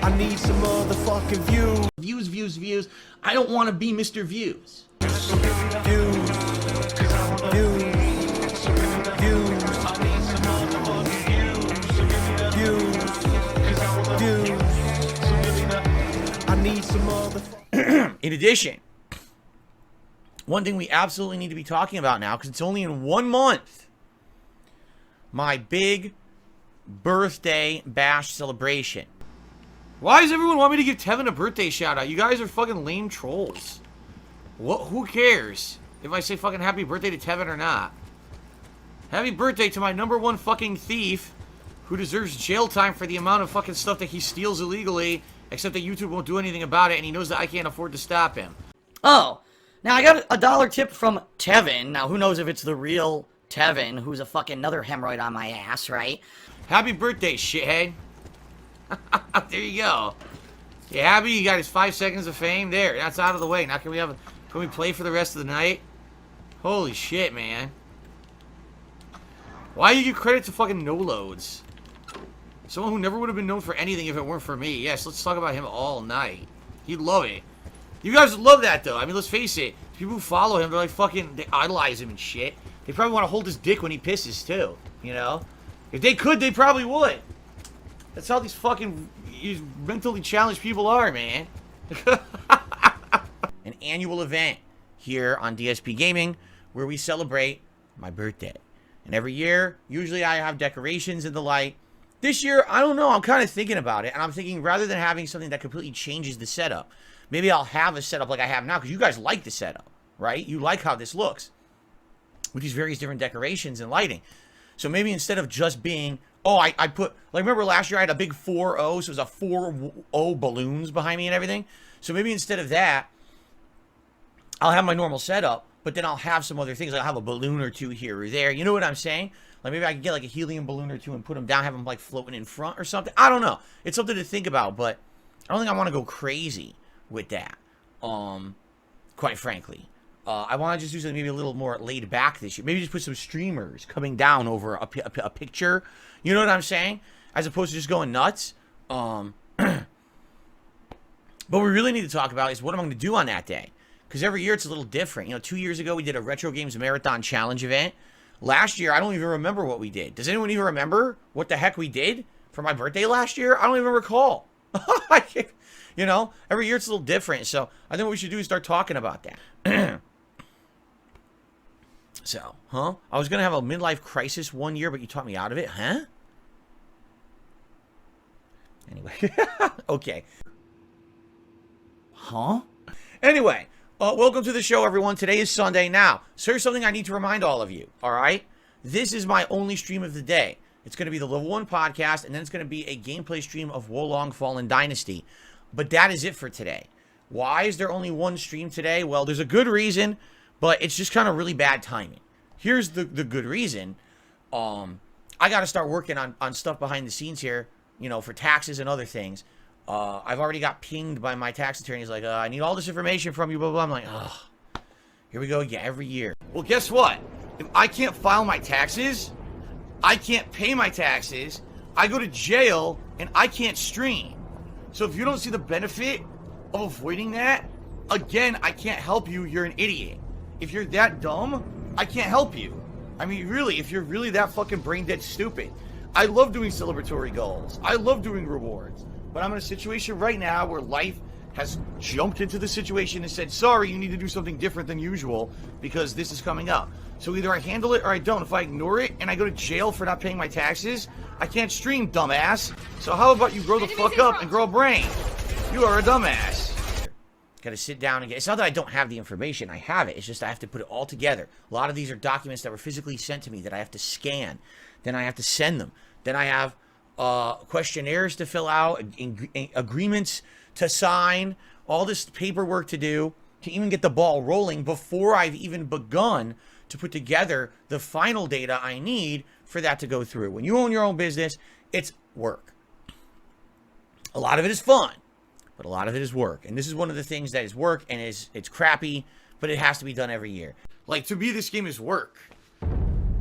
I need some motherfucking views. Views, views, views. I don't want to be Mr. Views. Views. I need some motherfucking. In addition, one thing we absolutely need to be talking about now, because it's only in 1 month, my big birthday bash celebration. Why does everyone want me to give Tevin a birthday shout out? You guys are fucking lame trolls. What? Who cares if I say fucking happy birthday to Tevin or not? Happy birthday to my #1 fucking thief who deserves jail time for the amount of fucking stuff that he steals illegally, except that YouTube won't do anything about it and he knows that I can't afford to stop him. Oh, now I got a $1 tip from Tevin. Now who knows if it's the real Tevin, who's a fucking another hemorrhoid on my ass, right? Happy birthday, shithead. There you go. You happy? You got his 5 seconds of fame? There, that's out of the way. Now can we play for the rest of the night? Holy shit, man. Why do you give credit to fucking no-loads? Someone who never would have been known for anything if it weren't for me. Yes, let's talk about him all night. He'd love it. You guys would love that, though. I mean, let's face it. People who follow him, they're like fucking, they idolize him and shit. They probably want to hold his dick when he pisses, too. You know? If they could, they probably would. That's how these mentally challenged people are, man. An annual event here on DSP Gaming where we celebrate my birthday. And every year, usually I have decorations and the like. This year, I don't know. I'm kind of thinking about it. And I'm thinking rather than having something that completely changes the setup, maybe I'll have a setup like I have now because you guys like the setup, right? You like how this looks with these various different decorations and lighting. So maybe instead of just being, oh, I put, like, remember last year I had a big 4-0, so it was a 4-0 balloons behind me and everything. So maybe instead of that, I'll have my normal setup, but then I'll have some other things. Like I'll have a balloon or two here or there. You know what I'm saying? Like maybe I can get like a helium balloon or two and put them down, have them like floating in front or something. I don't know. It's something to think about, but I don't think I want to go crazy with that. Quite frankly. I want to just do something maybe a little more laid back this year. Maybe just put some streamers coming down over a picture. You know what I'm saying? As opposed to just going nuts. But what we really need to talk about is what am I going to do on that day? Because every year it's a little different. You know, 2 years ago we did a Retro Games Marathon Challenge event. Last year, I don't even remember what we did. Does anyone even remember what the heck we did for my birthday last year? I don't even recall. You know, every year it's a little different. So I think what we should do is start talking about that. So, I was going to have a midlife crisis one year, but you taught me out of it, huh? Anyway. Okay. Huh? Anyway, welcome to the show, everyone. Today is Sunday. Now, so here's something I need to remind all of you, all right? This is my only stream of the day. It's going to be the Level 1 podcast, and then it's going to be a gameplay stream of Wolong Fallen Dynasty. But that is it for today. Why is there only one stream today? Well, there's a good reason, but it's just kind of really bad timing. Here's the good reason. I got to start working on stuff behind the scenes here, you know, for taxes and other things. I've already got pinged by my tax attorney. He's like, I need all this information from you, blah, blah, blah. I'm like, ugh, here we go again, every year. Well, guess what? If I can't file my taxes, I can't pay my taxes, I go to jail, and I can't stream. So if you don't see the benefit of avoiding that, again, I can't help you. You're an idiot. If you're that dumb, I can't help you. I mean, really, if you're really that fucking brain dead stupid. I love doing celebratory goals. I love doing rewards. But I'm in a situation right now where life has jumped into the situation and said, sorry, you need to do something different than usual because this is coming up. So either I handle it or I don't. If I ignore it and I go to jail for not paying my taxes, I can't stream, dumbass. So how about you grow the fuck up and grow a brain? You are a dumbass. Gotta sit down and get... It's not that I don't have the information. I have it. It's just I have to put it all together. A lot of these are documents that were physically sent to me that I have to scan. Then I have to send them. Then I have questionnaires to fill out, agreements to sign, all this paperwork to do to even get the ball rolling before I've even begun to put together the final data I need for that to go through. When you own your own business, it's work. A lot of it is fun, but a lot of it is work. And this is one of the things that is work and it's crappy, but it has to be done every year. Like, to me, this game is work.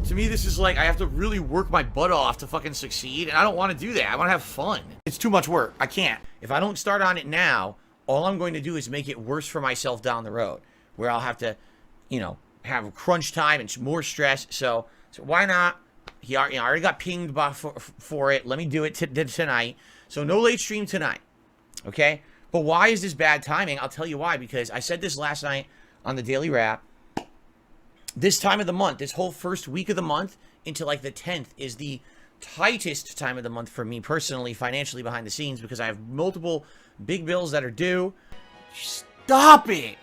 To me, this is like, I have to really work my butt off to fucking succeed, and I don't want to do that. I want to have fun. It's too much work. I can't. If I don't start on it now, all I'm going to do is make it worse for myself down the road, where I'll have to, have crunch time and more stress. So why not? I already got pinged for it. Let me do it tonight. So no late stream tonight. Okay? But why is this bad timing? I'll tell you why. Because I said this last night on the Daily Wrap. This time of the month, this whole first week of the month into like the 10th is the tightest time of the month for me personally, financially behind the scenes, because I have multiple big bills that are due. Stop it!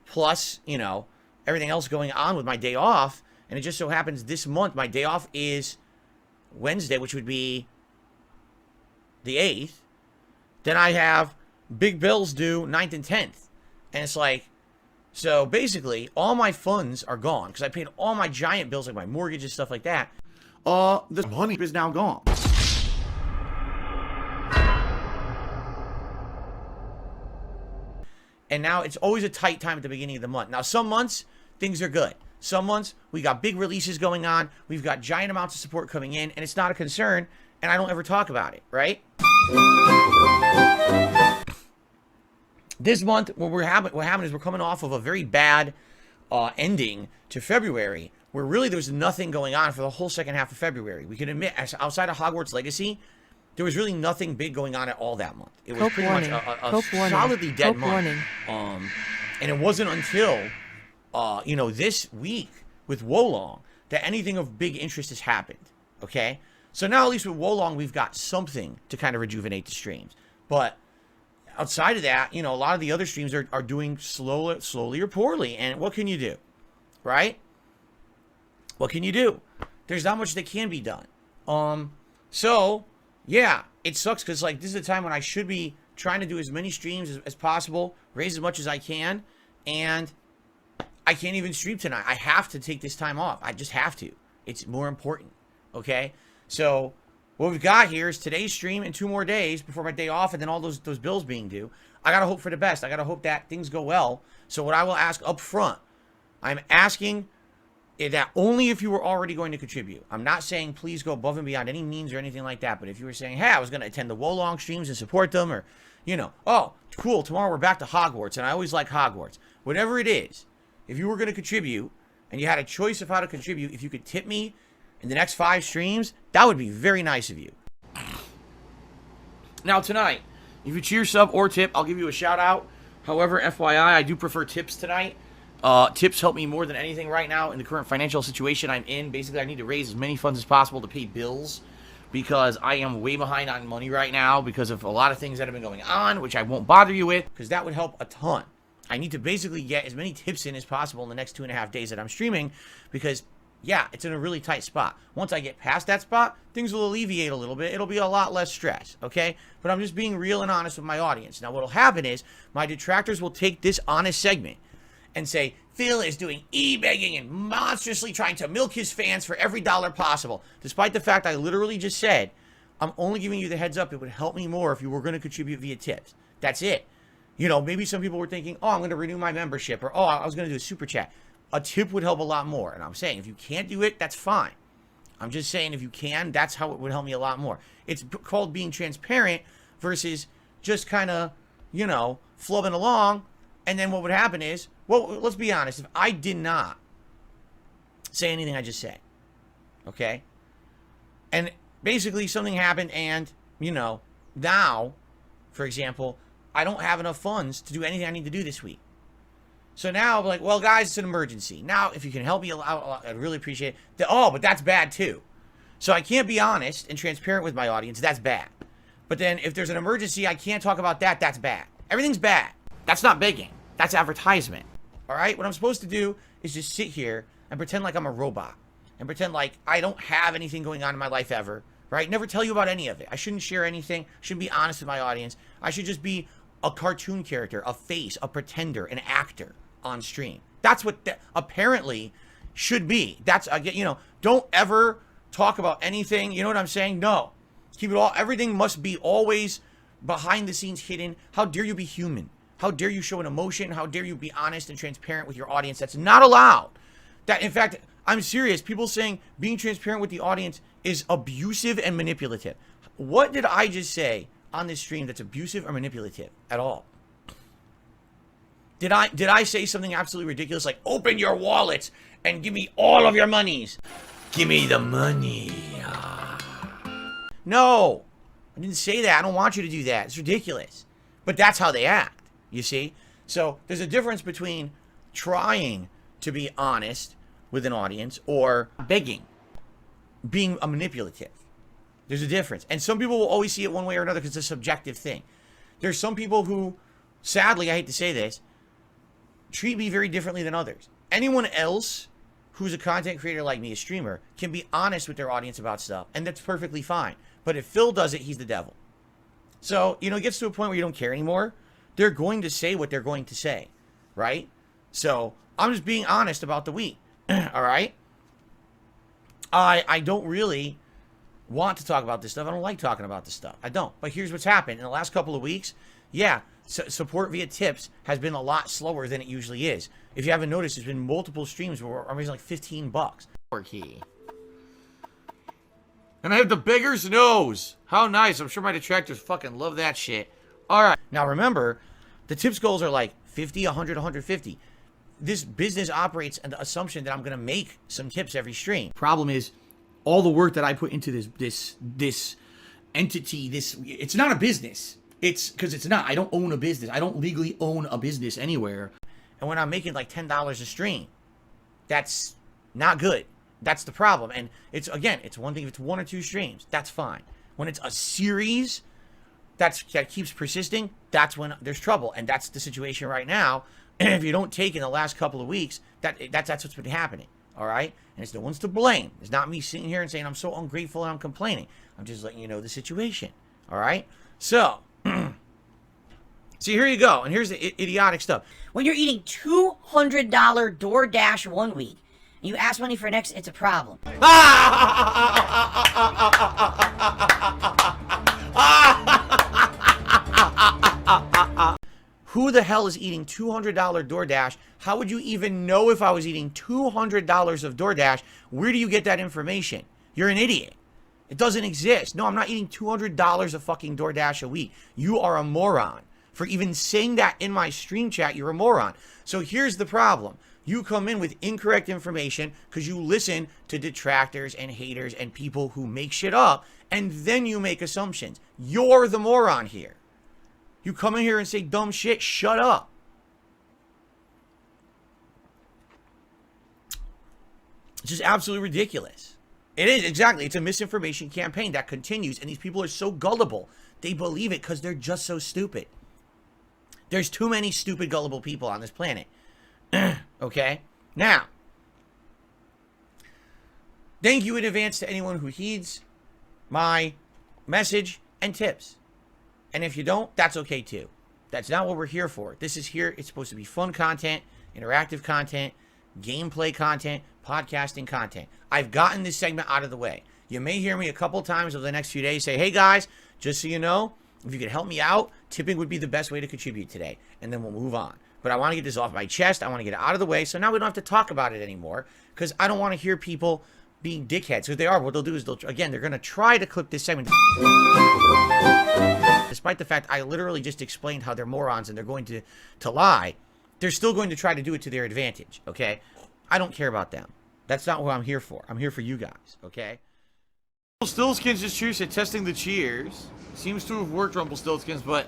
Plus, everything else going on with my day off, and it just so happens this month my day off is Wednesday, which would be the 8th. Then I have big bills due 9th and 10th. And it's like, so basically, all my funds are gone, because I paid all my giant bills, like my mortgage and stuff like that. The money is now gone. And now it's always a tight time at the beginning of the month. Now, some months, things are good. Some months, we got big releases going on. We've got giant amounts of support coming in, and it's not a concern, and I don't ever talk about it, right? This month, what happened is we're coming off of a very bad ending to February, where really there's nothing going on for the whole second half of February. We can admit, outside of Hogwarts Legacy, there was really nothing big going on at all that month. It was pretty much a solidly dead month. And it wasn't until, this week with Wolong that anything of big interest has happened, okay? So now at least with Wolong, we've got something to kind of rejuvenate the streams. But outside of that, a lot of the other streams are doing slowly or poorly. And what can you do, right? What can you do? There's not much that can be done. So, yeah, it sucks because, this is the time when I should be trying to do as many streams as possible, raise as much as I can, and I can't even stream tonight. I have to take this time off. I just have to. It's more important, okay? So what we've got here is today's stream and 2 more days before my day off, and then all those bills being due. I got to hope for the best. I got to hope that things go well. So what I will ask up front, I'm asking that only if you were already going to contribute. I'm not saying please go above and beyond any means or anything like that, but if you were saying, hey, I was going to attend the Wolong streams and support them, or, oh, cool, tomorrow we're back to Hogwarts, and I always like Hogwarts. Whatever it is, if you were going to contribute, and you had a choice of how to contribute, if you could tip me in the next 5 streams, that would be very nice of you. Now, tonight, if you cheer, sub, or tip, I'll give you a shout-out. However, FYI, I do prefer tips tonight. Tips help me more than anything right now in the current financial situation I'm in. Basically, I need to raise as many funds as possible to pay bills because I am way behind on money right now because of a lot of things that have been going on, which I won't bother you with because that would help a ton. I need to basically get as many tips in as possible in the next 2.5 days that I'm streaming because, yeah, it's in a really tight spot. Once I get past that spot, things will alleviate a little bit. It'll be a lot less stress, okay? But I'm just being real and honest with my audience. Now, what'll happen is my detractors will take this honest segment and say, Phil is doing e-begging and monstrously trying to milk his fans for every dollar possible. Despite the fact I literally just said, I'm only giving you the heads up. It would help me more if you were going to contribute via tips. That's it. Maybe some people were thinking, oh, I'm going to renew my membership, or oh, I was going to do a super chat. A tip would help a lot more. And I'm saying, if you can't do it, that's fine. I'm just saying, if you can, that's how it would help me a lot more. It's called being transparent versus just kind of, flubbing along. And then what would happen is, well, let's be honest. If I did not say anything I just said, okay? And basically something happened and, now, for example, I don't have enough funds to do anything I need to do this week. So now I'm like, well, guys, it's an emergency. Now, if you can help me out, I'd really appreciate it. Oh, but that's bad too. So I can't be honest and transparent with my audience. That's bad. But then if there's an emergency, I can't talk about that. That's bad. Everything's bad. That's not begging. That's advertisement. All right? What I'm supposed to do is just sit here and pretend like I'm a robot and pretend like I don't have anything going on in my life ever, right? Never tell you about any of it. I shouldn't share anything. Shouldn't be honest with my audience. I should just be a cartoon character, a face, a pretender, an actor on stream. That's what apparently should be. That's, don't ever talk about anything. You know what I'm saying? No. Keep it all. Everything must be always behind the scenes hidden. How dare you be human? How dare you show an emotion? How dare you be honest and transparent with your audience? That's not allowed. That, in fact, I'm serious. People saying being transparent with the audience is abusive and manipulative. What did I just say on this stream that's abusive or manipulative at all? Did I say something absolutely ridiculous like open your wallets and give me all of your monies? Give me the money. No, I didn't say that. I don't want you to do that. It's ridiculous. But that's how they act, you see? So there's a difference between trying to be honest with an audience or begging, being a manipulative. There's a difference. And some people will always see it one way or another because it's a subjective thing. There's some people who, sadly, I hate to say this, treat me very differently than others. Anyone else who's a content creator like me, a streamer, can be honest with their audience about stuff, and that's perfectly fine. But if Phil does it, he's the devil. So, you know, it gets to a point where you don't care anymore. They're going to say what they're going to say, right? So, I'm just being honest about the week, all right? I don't really want to talk about this stuff. I don't like talking about this stuff. I don't. But here's what's happened. In the last couple of weeks, yeah, support via tips has been a lot slower than it usually is. If you haven't noticed, there's been multiple streams where I'm raising like $15. Key. And I have the beggar's nose. How nice. I'm sure my detractors fucking love that shit. All right. Now remember, the tips goals are like 50, 100, 150. This business operates on the assumption that I'm going to make some tips every stream. Problem is, all the work that I put into this entity, it's not a business. It's because it's not. I don't own a business. I don't legally own a business anywhere. And when I'm making like $10 a stream, that's not good. That's the problem. And it's, again, it's one thing if it's 1 or 2 streams, that's fine. When it's a series that keeps persisting, that's when there's trouble. And that's the situation right now. And if you don't take in the last couple of weeks, that's what's been happening. All right? And it's no one's to blame. It's not me sitting here and saying I'm so ungrateful and I'm complaining. I'm just letting you know the situation. All right? So, see, here you go. And here's the idiotic stuff. When you're eating $200 DoorDash one week, and you ask money for next, it's a problem. Who the hell is eating $200 DoorDash? How would you even know if I was eating $200 of DoorDash? Where do you get that information? You're an idiot. It doesn't exist. No, I'm not eating $200 of fucking DoorDash a week. You are a moron. For even saying that in my stream chat, you're a moron. So here's the problem. You come in with incorrect information because you listen to detractors and haters and people who make shit up, and then you make assumptions. You're the moron here. You come in here and say dumb shit, shut up. It's just absolutely ridiculous. It is, exactly. It's a misinformation campaign that continues, and these people are so gullible. They believe it because they're just so stupid. There's too many stupid, gullible people on this planet. Okay? Now, thank you in advance to anyone who heeds my message and tips. And if you don't, that's okay too. That's not what we're here for. This is here, it's supposed to be fun content, interactive content, gameplay content, podcasting content. I've gotten this segment out of the way. You may hear me a couple times over the next few days say, hey guys, just so you know, if you could help me out, tipping would be the best way to contribute today. And then we'll move on. But I want to get this off my chest. I want to get it out of the way. So now we don't have to talk about it anymore. Because I don't want to hear people being dickheads. So if they are, what they'll do is, they're going to try to clip this segment. Despite the fact I literally just explained how they're morons and they're going to lie, they're still going to try to do it to their advantage. Okay? I don't care about them. That's not what I'm here for. I'm here for you guys. Okay? Rumpelstiltskin's just cheers at testing the cheers. Seems to have worked, Rumpelstiltskins, but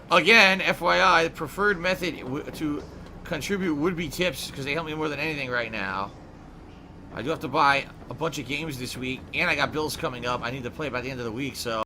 again, FYI, the preferred method to contribute would be tips because they help me more than anything right now. I do have to buy a bunch of games this week, and I got bills coming up. I need to play by the end of the week, so